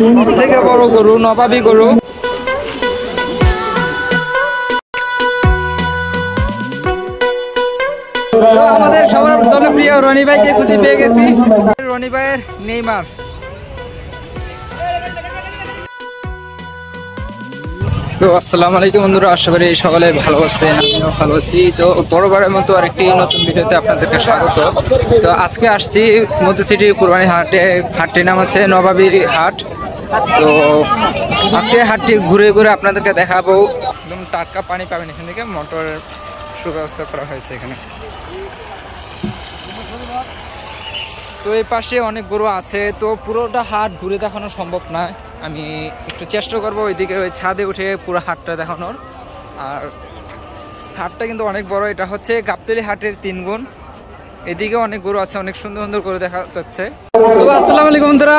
সব থেকে বড় গরু নবাবী গরু। আমাদের সবার জনপ্রিয় রনি ভাইকে খুঁজে পেয়ে গেছি। রনি ভাইয়ের নেইমার। তো আসসালামু আলাইকুম বন্ধুরা, আশা করি সকলে ভালো আছেন, আমিও ভালো আছি। তো বরাবরের মতো আরেকটি নতুন ভিডিওতে আপনাদেরকে স্বাগত। তো আজকে আসছি মধ্যে সিটি কুরবানি হাটে। হাটটির নাম হচ্ছে নবাবী হাট। তো আজকে হাটটি ঘুরে ঘুরে আপনাদেরকে দেখাবো। একদম টাটকা পানি পাবেন এখান থেকে, মোটরের সুব্যবস্থা করা হয়েছে এখানে। তো এই পাশে অনেক গরু আছে, তো পুরোটা হাট ঘুরে দেখানো সম্ভব নয়। আমি একটু চেষ্টা করবো ওইদিকে ওই ছাদে উঠে পুরো হাটটা দেখানোর। আর হাটটা কিন্তু অনেক বড়, এটা হচ্ছে গাবতলী হাটের 3 গুণ। এদিকে অনেক গরু আছে, অনেক সুন্দর সুন্দর করে দেখা যাচ্ছে। তো আসসালামু আলাইকুম বন্ধুরা,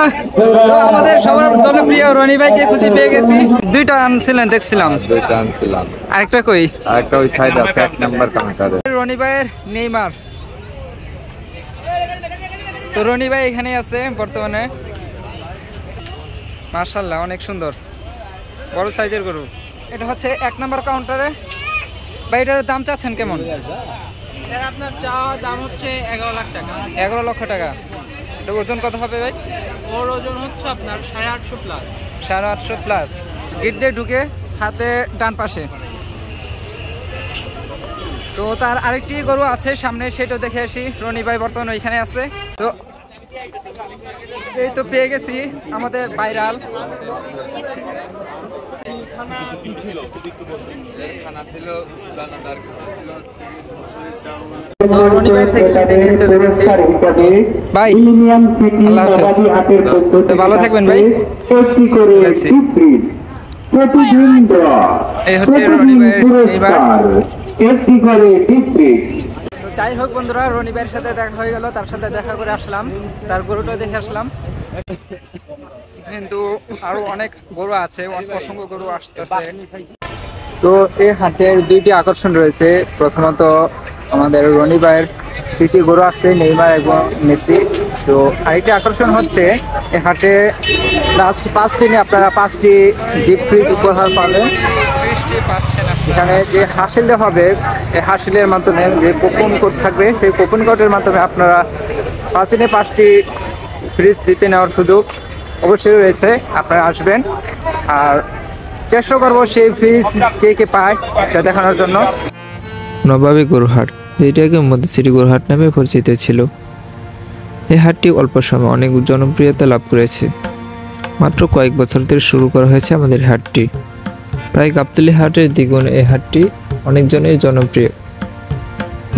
আমাদের সবার জনপ্রিয় রনি ভাইকে খুঁজে পেয়ে গেছি। 2টা আনছিলেন দেখছিলাম, 2টা আনছিলাম। আরেকটা কই? আরেকটা ওই সাইড আছে 1 নাম্বার কাউন্টারে। রনি ভাইয়ের নেইমার। তো রনি ভাই এখানে আছে বর্তমানে। মাশাআল্লাহ, অনেক সুন্দর বড় সাইজের গরু। এটা হচ্ছে 1 নাম্বার কাউন্টারে। ভাই এটার দাম চাচ্ছেন কেমন? আপনার চাওয়া দাম হচ্ছে 11 লাখ টাকা। 11 লক্ষ টাকা। এটা ওজন কত হবে ভাই? ওর ওজন হচ্ছে আপনার 850 প্লাস। 850 প্লাস। গেট দিয়ে ঢুকে হাতে ডান পাশে। তো তার আরেকটি গরু আছে সামনে, সেটা দেখে আসি। রনি ভাই বর্তমানে ওইখানে আছে। তো এই তো পেয়ে গেছি আমাদের ভাইরাল। ভাই আল্লাহ হাফেজ, তো ভালো থাকবেন ভাই। এই হচ্ছে রনি ভাইয়ের। যাই হোক বন্ধুরা, রনি ভাইয়ের সাথে দেখা হয়ে গেল, তার সাথে দেখা করে আসলাম, তার গরুটা দেখে আসলাম। কিন্তু আরো অনেক গরু আছে, অসংখ্য গরু আসতেছে। তো এই হাটের 2টি আকর্ষণ রয়েছে। প্রথমত আমাদের রনি ভাইয়ের 2টি গরু আসছে, নেইমার এবং মেসি। তো আরেকটি আকর্ষণ হচ্ছে এই হাটে লাস্ট 5 দিনে আপনারা 5টি ডিপ ফ্রিজ উপহার পাবেন। এখানে যে হাসিল হবে, এই হাসিলের মাধ্যমে যে কুপন কোড থাকবে, সেই কুপন কোডের মাধ্যমে আপনারা 5 দিনে 5টি ফ্রিজ জিতে নেওয়ার সুযোগ অবশ্যই রয়েছে। আপনারা আসবেন, আর চেষ্টা করবো সেই ফ্রিজ কে কে পায় এটা দেখানোর জন্য। নবাবী গরুহাট, এটাকে মধ্যে সিটি গরুহাট নামে পরিচিত ছিল। এই হাটটি অল্প সময় অনেক জনপ্রিয়তা লাভ করেছে। মাত্র কয়েক বছর ধরে শুরু করা হয়েছে আমাদের হাটটি। প্রায় গাবতলী হাটের দ্বিগুণ এই হাটটি অনেকজনের জনপ্রিয়।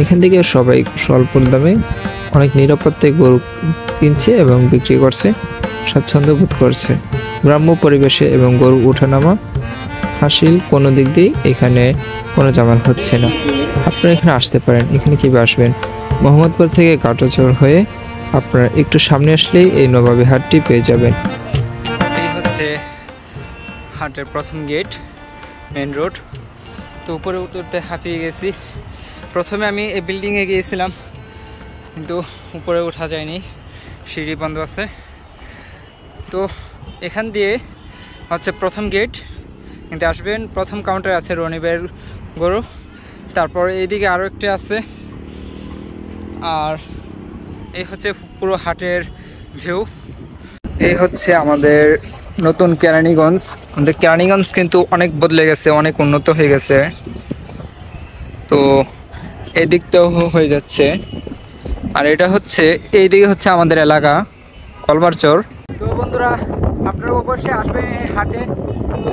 এখান থেকে সবাই স্বল্প দামে অনেক নিরাপত্তায় গরু কিনছে এবং বিক্রি করছে, স্বাচ্ছন্দ্য বোধ করছে। গ্রাম্য পরিবেশে এবং গরু ওঠানামা হাসিল কোনো দিক দিয়ে এখানে কোনো জামাল হচ্ছে না। আপনারা এখানে আসতে পারেন। এখানে কীভাবে আসবেন? মোহাম্মদপুর থেকে গাটাচর হয়ে আপনারা একটু সামনে আসলেই এই নবাবী হাটটি পেয়ে যাবেন। এই হচ্ছে হাটের প্রথম গেট, মেন রোড। তো উপরে উঠতে হাঁপিয়ে গেছি। প্রথমে আমি এই বিল্ডিংয়ে গিয়েছিলাম, কিন্তু উপরে ওঠা যায়নি, সিঁড়ি বন্ধ আছে। তো এখান দিয়ে হচ্ছে প্রথম গেট, কিন্তু আসবেন প্রথম কাউন্টারে আছে রনি ভাইয়ের গরু। তারপর এইদিকে আরও একটি আছে। আর এই হচ্ছে পুরো হাটের ভিউ। এই হচ্ছে আমাদের নতুন কেরানীগঞ্জ। আমাদের কেরানীগঞ্জ কিন্তু অনেক বদলে গেছে, অনেক উন্নত হয়ে গেছে। তো এদিকটাও হয়ে যাচ্ছে। আর এটা হচ্ছে এইদিকে হচ্ছে আমাদের এলাকা কলমারচর। তো বন্ধুরা, আপনারা অবশ্যই আসবেন এই হাটে।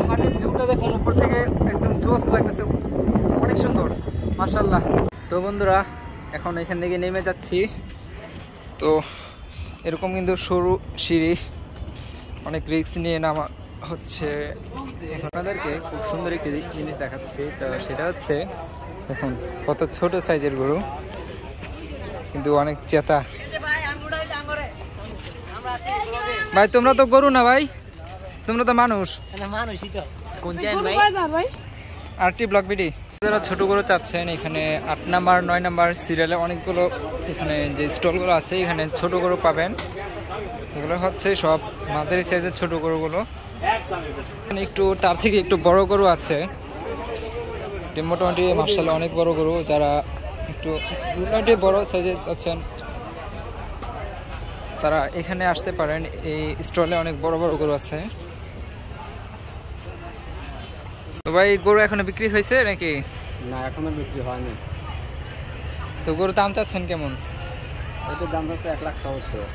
হাটের ভিউটা দেখুন, উপর থেকে একদম জোস লাগতেছে, অনেক সুন্দর মাশাআল্লাহ। তো বন্ধুরা, এখন এখান থেকে নেমে যাচ্ছি। তো এরকম কিন্তু সরু সিঁড়ি, অনেক রিস্ক নিয়ে নামা হচ্ছে। আপনাদেরকে খুব সুন্দর একটি জিনিস দেখাচ্ছি। তো সেটা হচ্ছে দেখুন কত ছোট সাইজের গরু, কিন্তু অনেক চেতা। ভাই তোমরা তো গরু না ভাই, তোমরা তো মানুষ। RT block BD. যারা ছোট গরু চাচ্ছেন, এখানে 8 নাম্বার 9 নাম্বার সিরিয়ালে অনেকগুলো এখানে যে স্টলগুলো আছে, এখানে ছোট গরু পাবেন। এগুলো হচ্ছে সব মাঝারি সাইজের ছোট গরুগুলো। এখানে একটু তার থেকে একটু বড় গরু আছে, মোটামুটি মার্শাল্লাহ অনেক বড় গরু। যারা একটু মোটামুটি বড় সাইজের চাচ্ছেন তারা এখানে আসতে পারেন। এই স্টলে অনেক বড় বড় গরু আছে। তো ভাই গরু এখনো বিক্রি হয়েছে নাকি? না, এখনো বিক্রি হয়নি। তো গরুর দাম চাচ্ছেন কেমন? এটার দাম হচ্ছে 1,70,000।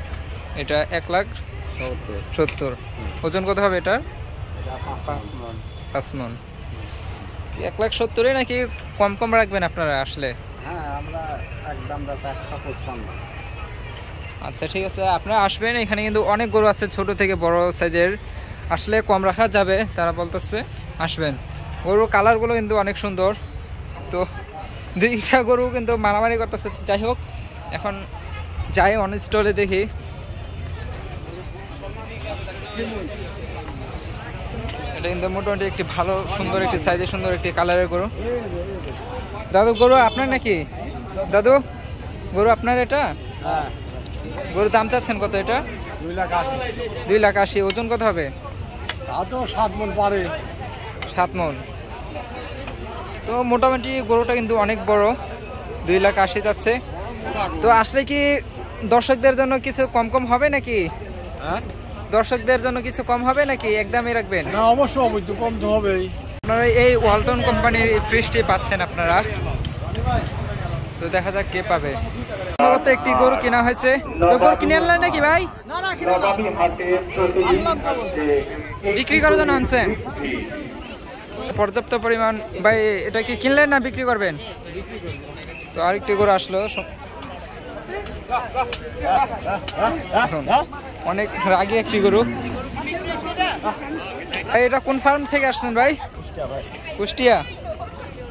এটা 1,70,000। ওজন কত হবে এটা? 5 মণ। 5 মণ। 1,70,000 নাকি কম কম রাখবেন আপনারা আসলে? হ্যাঁ, আমরা একদম 155। আচ্ছা ঠিক আছে, আপনারা আসবেন। এখানে কিন্তু অনেক গরু আছে ছোট থেকে বড় সাইজের, আসলে কম রাখা যাবে। তারা বলতেছে আসবেন। গরুর কালারগুলো কিন্তু অনেক সুন্দর। তো দুইটা গরু কিন্তু মারামারি করতেছে। যাই হোক, এখন যাই অনেক স্টলে দেখি। এটা কিন্তু মোটামুটি একটি ভালো সুন্দর একটি সাইজের সুন্দর একটি কালারের গরু। দাদু গরু আপনার নাকি? দাদু গরু আপনার এটা? হ্যাঁ। গরুর দাম চাচ্ছেন কত এটা? 2,80,000। 2,80,000। ওজন কত হবে? তা তো 7 মণ পারে। 7 মণ। তো মোটামুটি গরুটা কিন্তু অনেক বড়। 2,80,000 যাচ্ছে। তো আসলে কি দর্শকদের জন্য কিছু কম কম হবে নাকি? হ্যাঁ, দর্শকদের জন্য কিছু কম হবে নাকি একদমই রাখবেন? না অবশ্যই কম তো হবেই। আপনারা এই ওয়ালটন কোম্পানির ফ্রিজটি পাচ্ছেন আপনারা। তো দেখা যাক কে পাবে। মূলত একটি গরু কেনা হয়েছে। তো গরু কিনে আনলেন নাকি ভাই? বিক্রি করার জন্য আনছেন? পর্যাপ্ত পরিমাণ। ভাই এটা কি কিনলেন না বিক্রি করবেন? তো আরেকটি গরু আসলো। অনেক রাগী একটি গরু। ভাই এটা কোন ফার্ম থেকে আসছেন ভাই? কুষ্টিয়া।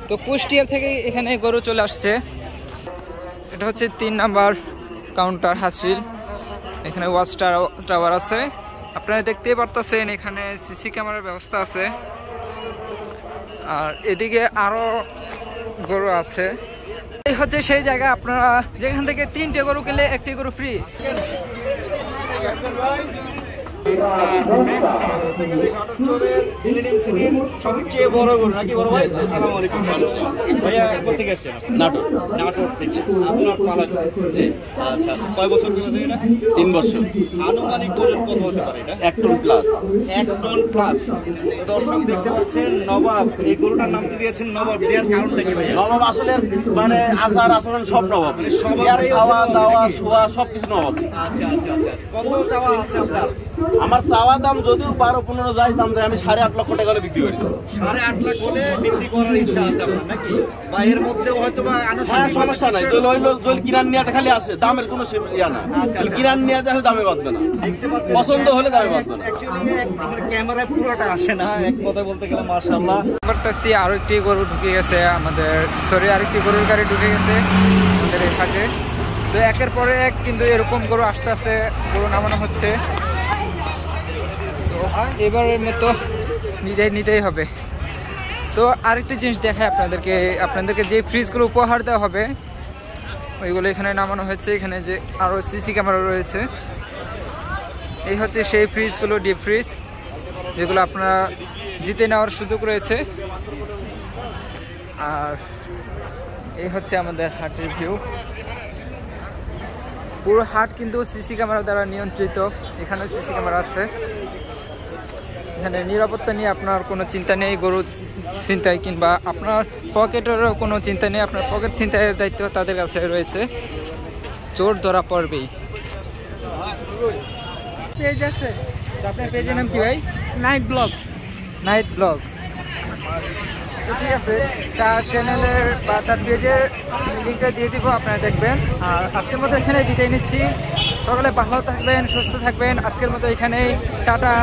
তো কুষ্টিয়া থেকে এখানে গরু চলে আসছে। এটা হচ্ছে 3 নাম্বার কাউন্টার হাসিল। এখানে ওয়াচ টাওয়ার আছে, আপনারা দেখতেই পারতেছেন। এখানে সিসি ক্যামেরার ব্যবস্থা আছে। আর এদিকে আরো গরু আছে। এই হচ্ছে সেই জায়গা আপনারা যেখান থেকে 3টে গরু কিনলে 1টি গরু ফ্রি। সবচেয়ে বড় গরু নাকি বড় ভাই? আসসালামু আলাইকুম ভাইয়া, কোথা থেকে আসছেন? নাটোর। নাটোর থেকে আপনার পালন? জি। আচ্ছা আচ্ছা, কয় বছর ধরে এটা? 3 বছর। আনুমানিক ওজন কত হতে পারে এটা? 1 টন প্লাস। 1 ton plus. দর্শক দেখতে পাচ্ছেন নবাব, এই গরুটার নাম দিয়েছেন নবাব। দেওয়ার কারণটা কি ভাইয়া? নবাব আসলে মানে আচার আচরণ সব নবাব, সবার খাওয়া দাওয়া শোয়া সবকিছু নবাব। আচ্ছা আচ্ছা আচ্ছা, কত চাওয়া আছে আপনার? আমার চাওয়া দাম যদিও 12-15 যাই দাম যায়, আমি 8.5 লাখ টাকা করে বিক্রি করি। 8.5 লাখ হলে বিক্রি করার ইচ্ছা আছে আপনার নাকি? বা এর মধ্যে হয়তো বা হ্যাঁ, সমস্যা নাই। জল কিনার নিয়ে খালি আছে, দামের কোনো ইয়া না। কিনার নিয়ে দেখলে দামে বাঁধবে না, দেখতে পাচ্ছেন পছন্দ হলে দামে বাঁধবে না। অ্যাকচুয়ালি ক্যামেরায় পুরোটা আসে না, এক কথা বলতে গেলে। মাশাআল্লাহ, করতেছি আরো একটি গরু ঢুকে গেছে আমাদের, সরি আরেকটি গরুর গাড়ি ঢুকে গেছে আমাদের এই হাটে। তো একের পরে এক কিন্তু এরকম গরু আস্তে আস্তে গরু নামানো হচ্ছে। তো এবারের মতো নিতেই হবে। তো আরেকটি জিনিস দেখায় আপনাদেরকে যে ফ্রিজগুলো উপহার দেওয়া হবে ওইগুলো এখানে নামানো হয়েছে। এখানে যে আরও সিসি ক্যামেরা রয়েছে। এই হচ্ছে সেই ফ্রিজগুলো, ডিপ ফ্রিজ, যেগুলো আপনারা জিতে নেওয়ার সুযোগ রয়েছে। আর এই হচ্ছে আমাদের হাটের ভিউ। পুরো হাট কিন্তু সিসি ক্যামেরা দ্বারা নিয়ন্ত্রিত। এখানে সিসি ক্যামেরা আছে। এখানে নিরাপত্তা নিয়ে আপনার কোনো চিন্তা নেই। গরু ছিনতাই কিংবা আপনার পকেটেরও কোনো চিন্তা নেই। আপনার পকেট ছিনতাইয়ের দায়িত্ব তাদের কাছে রয়েছে। চোর ধরা পড়বেই। পেজ আছে আপনার, পেজের নাম কি ভাই? Night blog. Night blog. তো ঠিক আছে, তার চ্যানেলের বা তার পেজের লিঙ্কটা দিয়ে দিব, আপনারা দেখবেন। আর আজকের মতো এখানে বিদায় নিচ্ছি। সকলে ভালো থাকবেন, সুস্থ থাকবেন। আজকের মতো এখানেই টাটা।